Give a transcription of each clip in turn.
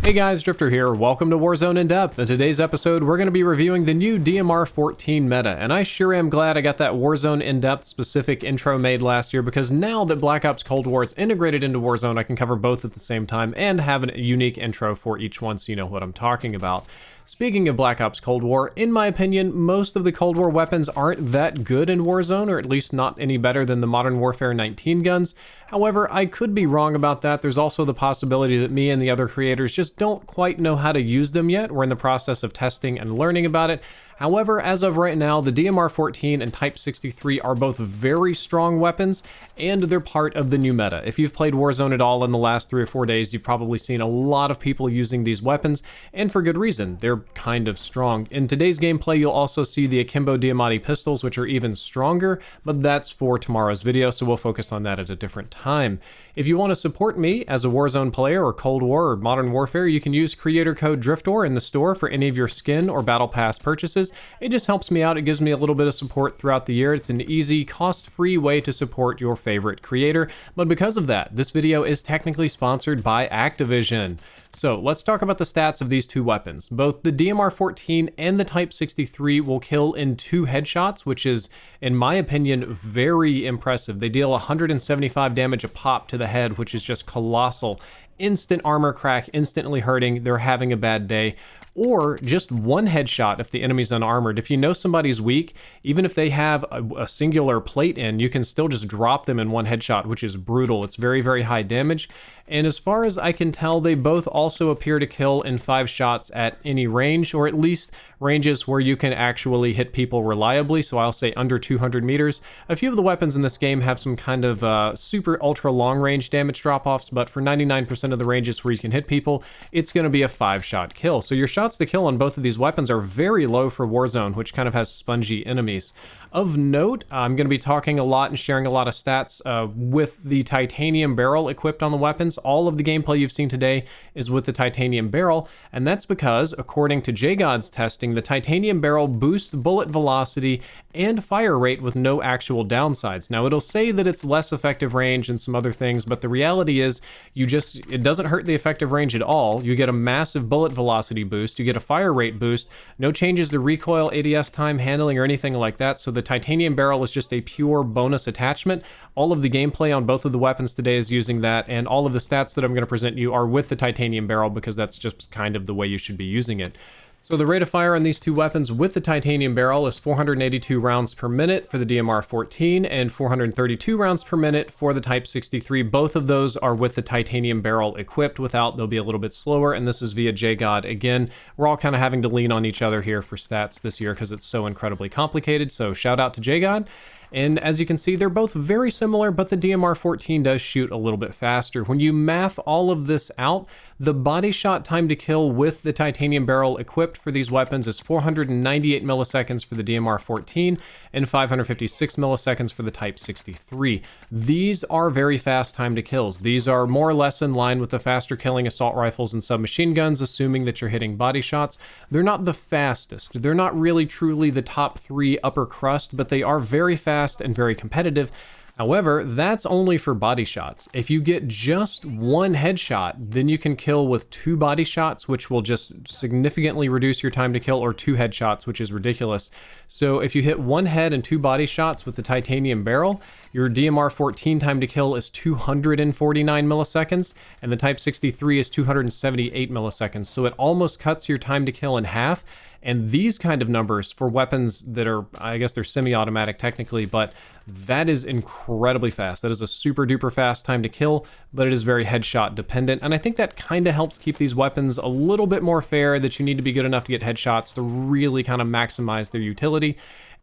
Hey guys, Drifter here. Welcome to Warzone In Depth. In today's episode, we're going to be reviewing the new DMR-14 meta, and I sure am glad I got that Warzone In Depth specific intro made last year, because now that Black Ops Cold War is integrated into Warzone, I can cover both at the same time and have a unique intro for each one so you know what I'm talking about. Speaking of Black Ops Cold War, in my opinion, most of the Cold War weapons aren't that good in Warzone, or at least not any better than the Modern Warfare 19 guns. However, I could be wrong about that. There's also the possibility that me and the other creators just don't quite know how to use them yet. We're in the process of testing and learning about it. However, as of right now, the DMR-14 and Type 63 are both very strong weapons, and they're part of the new meta. If you've played Warzone at all in the last 3 or 4 days, you've probably seen a lot of people using these weapons, and for good reason. They're kind of strong. In today's gameplay, you'll also see the Akimbo Diamatti pistols, which are even stronger, but that's for tomorrow's video, so we'll focus on that at a different time. If you want to support me as a Warzone player, or Cold War, or Modern Warfare, you can use creator code DRIFTOR in the store for any of your skin or battle pass purchases. It just helps me out. It gives me a little bit of support throughout the year. It's an easy, cost-free way to support your favorite creator. But because of that, this video is technically sponsored by Activision. So let's talk about the stats of these two weapons. Both the DMR-14 and the Type 63 will kill in 2 headshots, which is, in my opinion, very impressive. They deal 175 damage a pop to the head, which is just colossal. Instant armor crack, instantly hurting, they're having a bad day. Or just 1 headshot if the enemy's unarmored. If you know somebody's weak, even if they have a singular plate in, you can still just drop them in 1 headshot, which is brutal. It's very, very high damage. And as far as I can tell, they both also appear to kill in 5 shots at any range, or at least ranges where you can actually hit people reliably, so I'll say under 200 meters. A few of the weapons in this game have some kind of super ultra long range damage drop-offs, but for 99% of the ranges where you can hit people, it's going to be a 5-shot kill. So your shots to kill on both of these weapons are very low for Warzone, which kind of has spongy enemies. Of note, I'm going to be talking a lot and sharing a lot of stats with the titanium barrel equipped on the weapons. All of the gameplay you've seen today is with the titanium barrel, and that's because, according to JGod's testing, the titanium barrel boosts bullet velocity and fire rate with no actual downsides. Now, it'll say that it's less effective range and some other things, but the reality is it doesn't hurt the effective range at all. You get a massive bullet velocity boost, you get a fire rate boost, no changes to recoil, ADS time, handling, or anything like that, so the titanium barrel is just a pure bonus attachment. All of the gameplay on both of the weapons today is using that, and all of the stats that I'm going to present you are with the titanium barrel, because that's just kind of the way you should be using it. So the rate of fire on these two weapons with the titanium barrel is 482 rounds per minute for the DMR-14 and 432 rounds per minute for the Type 63. Both of those are with the titanium barrel equipped. Without, they'll be a little bit slower, and this is via JGod. Again, we're all kind of having to lean on each other here for stats this year because it's so incredibly complicated, so shout out to JGod. And as you can see, they're both very similar, but the DMR-14 does shoot a little bit faster. When you math all of this out, the body shot time to kill with the titanium barrel equipped for these weapons is 498 milliseconds for the DMR-14 and 556 milliseconds for the Type 63. These are very fast time to kills. These are more or less in line with the faster killing assault rifles and submachine guns, assuming that you're hitting body shots. They're not the fastest. They're not really truly the top 3 upper crust, but they are very fast and very competitive. However, that's only for body shots. If you get just 1 headshot, then you can kill with 2 body shots, which will just significantly reduce your time to kill, or 2 headshots, which is ridiculous. So if you hit 1 head and 2 body shots with the titanium barrel, your DMR-14 time to kill is 249 milliseconds, and the Type 63 is 278 milliseconds. So it almost cuts your time to kill in half. And these kind of numbers for weapons that are, I guess they're semi-automatic technically, but that is incredibly fast. That is a super duper fast time to kill, but it is very headshot dependent. And I think that kind of helps keep these weapons a little bit more fair, that you need to be good enough to get headshots to really kind of maximize their utility.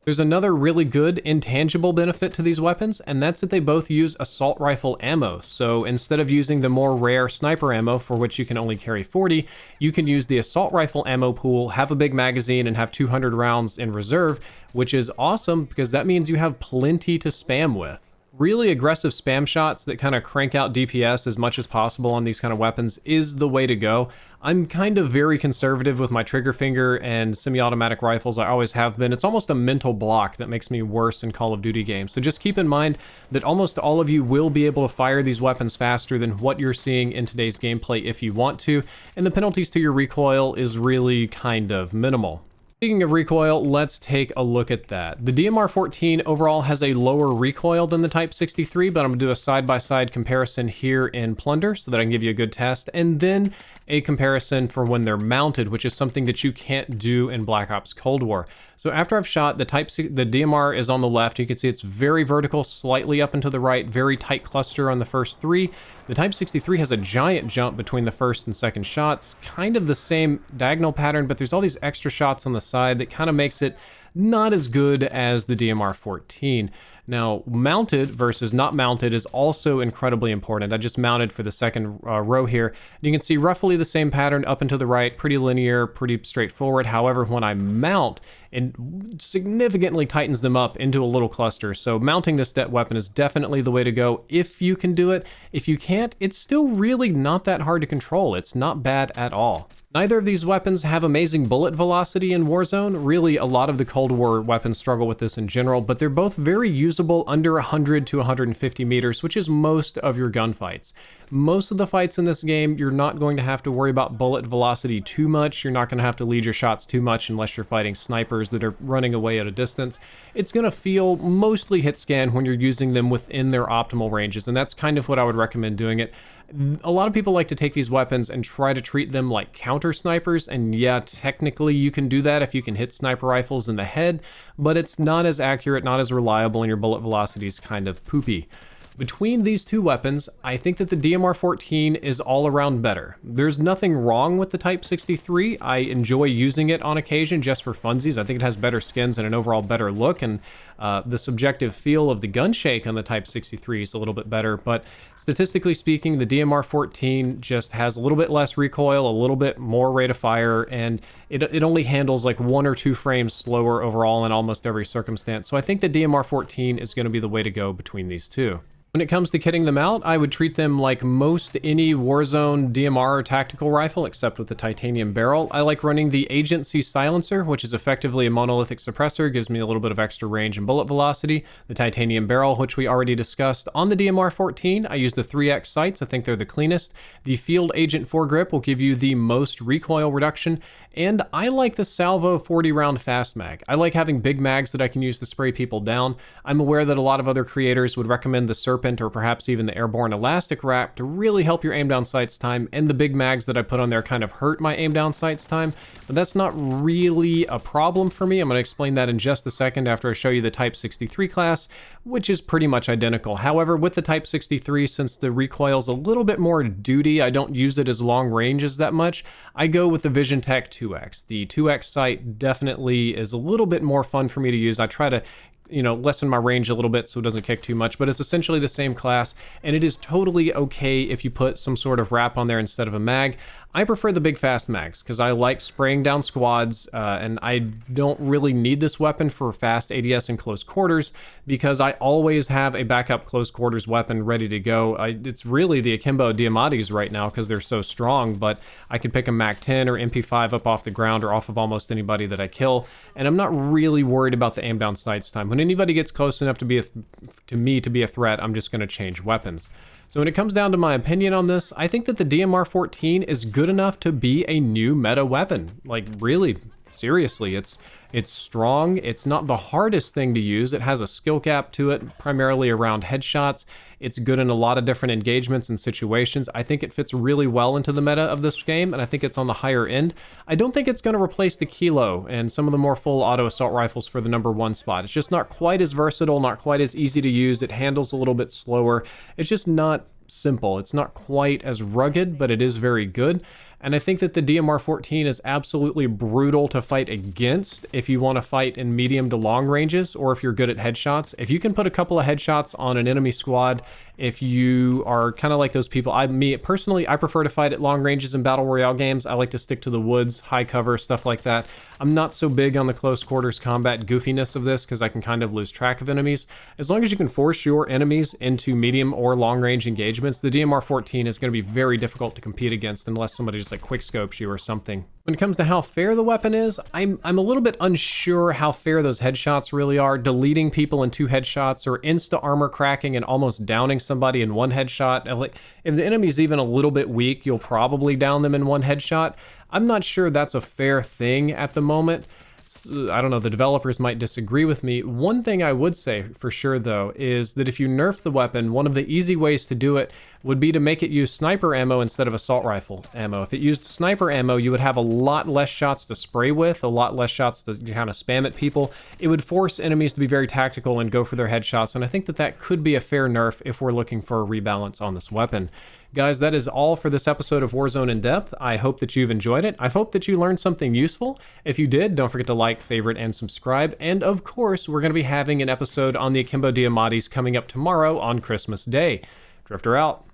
There's another really good intangible benefit to these weapons, and that's that they both use assault rifle ammo. So instead of using the more rare sniper ammo, for which you can only carry 40, you can use the assault rifle ammo pool, have a big magazine, and have 200 rounds in reserve, which is awesome because that means you have plenty to spam with. really aggressive spam shots that kind of crank out DPS as much as possible on these kind of weapons is the way to go. I'm kind of very conservative with my trigger finger and semi-automatic rifles. I always have been. It's almost a mental block that makes me worse in Call of Duty games. So just keep in mind that almost all of you will be able to fire these weapons faster than what you're seeing in today's gameplay if you want to, and the penalties to your recoil is really kind of minimal. Speaking of recoil, let's take a look at that. The DMR-14 overall has a lower recoil than the Type 63, but I'm going to do a side-by-side comparison here in Plunder so that I can give you a good test, and then a comparison for when they're mounted, which is something that you can't do in Black Ops Cold War. So after I've shot, the DMR is on the left. You can see it's very vertical, slightly up and to the right, very tight cluster on the first three. The Type 63 has a giant jump between the first and second shots, kind of the same diagonal pattern, but there's all these extra shots on the side that kind of makes it not as good as the DMR-14. Now, mounted versus not mounted is also incredibly important. I just mounted for the second row here. And you can see roughly the same pattern up and to the right, pretty linear, pretty straightforward. However, when I mount, it significantly tightens them up into a little cluster. So mounting this weapon is definitely the way to go if you can do it. If you can't, it's still really not that hard to control. It's not bad at all. Neither of these weapons have amazing bullet velocity in Warzone. Really, a lot of the Cold War weapons struggle with this in general, but they're both very usable under 100 to 150 meters, which is most of your gunfights. Most of the fights in this game, you're not going to have to worry about bullet velocity too much. You're not going to have to lead your shots too much unless you're fighting snipers that are running away at a distance. It's going to feel mostly hit scan when you're using them within their optimal ranges, and that's kind of what I would recommend doing it. A lot of people like to take these weapons and try to treat them like counter snipers, and yeah, technically you can do that if you can hit sniper rifles in the head, but it's not as accurate, not as reliable, and your bullet velocity is kind of poopy. Between these two weapons, I think that the DMR-14 is all around better. There's nothing wrong with the Type 63. I enjoy using it on occasion just for funsies. I think it has better skins and an overall better look, and the subjective feel of the gun shake on the Type 63 is a little bit better, but statistically speaking, the DMR-14 just has a little bit less recoil, a little bit more rate of fire, and it only handles like 1 or 2 frames slower overall in almost every circumstance. So I think the DMR-14 is going to be the way to go between these two. When it comes to kitting them out, I would treat them like most any Warzone DMR tactical rifle, except with the titanium barrel. I like running the Agency Silencer, which is effectively a monolithic suppressor, gives me a little bit of extra range and bullet velocity. The titanium barrel, which we already discussed. On the DMR-14, I use the 3X sights. I think they're the cleanest. The Field Agent foregrip will give you the most recoil reduction, and I like the Salvo 40-round fast mag. I like having big mags that I can use to spray people down. I'm aware that a lot of other creators would recommend the Serpent or perhaps even the Airborne Elastic Wrap to really help your aim down sights time, and the big mags that I put on there kind of hurt my aim down sights time, but that's not really a problem for me. I'm going to explain that in just a second after I show you the Type 63 class, which is pretty much identical. However, with the Type 63, since the recoil's a little bit more duty, I don't use it as long range as that much, I go with the Vision Tech 2X. The 2X sight definitely is a little bit more fun for me to use. I try to lessen my range a little bit so it doesn't kick too much, but it's essentially the same class, and it is totally okay if you put some sort of wrap on there instead of a mag. I prefer the big fast mags because I like spraying down squads, and I don't really need this weapon for fast ADS in close quarters because I always have a backup close quarters weapon ready to go. It's really the Akimbo Diamatis right now because they're so strong, but I could pick a MAC-10 or MP5 up off the ground or off of almost anybody that I kill, and I'm not really worried about the aim down sights time. When anybody gets close enough to me to be a threat, I'm just going to change weapons. So when it comes down to my opinion on this, I think that the DMR-14 is good enough to be a new meta weapon. Like, really, seriously, it's strong. It's not the hardest thing to use. It has a skill cap to it, primarily around headshots. It's good in a lot of different engagements and situations. I think it fits really well into the meta of this game, and I think it's on the higher end. I don't think it's going to replace the Kilo and some of the more full auto assault rifles for the #1 spot. It's just not quite as versatile, not quite as easy to use. It handles a little bit slower. It's just not simple. It's not quite as rugged, but it is very good. And I think that the DMR-14 is absolutely brutal to fight against if you want to fight in medium to long ranges, or if you're good at headshots. If you can put a couple of headshots on an enemy squad, if you are kind of like those people, me personally, I prefer to fight at long ranges in Battle Royale games. I like to stick to the woods, high cover, stuff like that. I'm not so big on the close quarters combat goofiness of this because I can kind of lose track of enemies. As long as you can force your enemies into medium or long range engagements, the DMR-14 is going to be very difficult to compete against unless somebody just like quickscopes you or something. When it comes to how fair the weapon is, I'm a little bit unsure how fair those headshots really are. Deleting people in 2 headshots or insta armor cracking and almost downing somebody in 1 headshot. Like, if the enemy's even a little bit weak, you'll probably down them in 1 headshot. I'm not sure that's a fair thing at the moment. I don't know, the developers might disagree with me. One thing I would say for sure, though, is that if you nerf the weapon, one of the easy ways to do it would be to make it use sniper ammo instead of assault rifle ammo. If it used sniper ammo, you would have a lot less shots to spray with, a lot less shots to kind of spam at people. It would force enemies to be very tactical and go for their headshots, and I think that that could be a fair nerf if we're looking for a rebalance on this weapon. Guys, that is all for this episode of Warzone In Depth. I hope that you've enjoyed it. I hope that you learned something useful. If you did, don't forget to like, favorite, and subscribe. And of course, we're going to be having an episode on the Akimbo Diamatis coming up tomorrow on Christmas Day. Drifter out.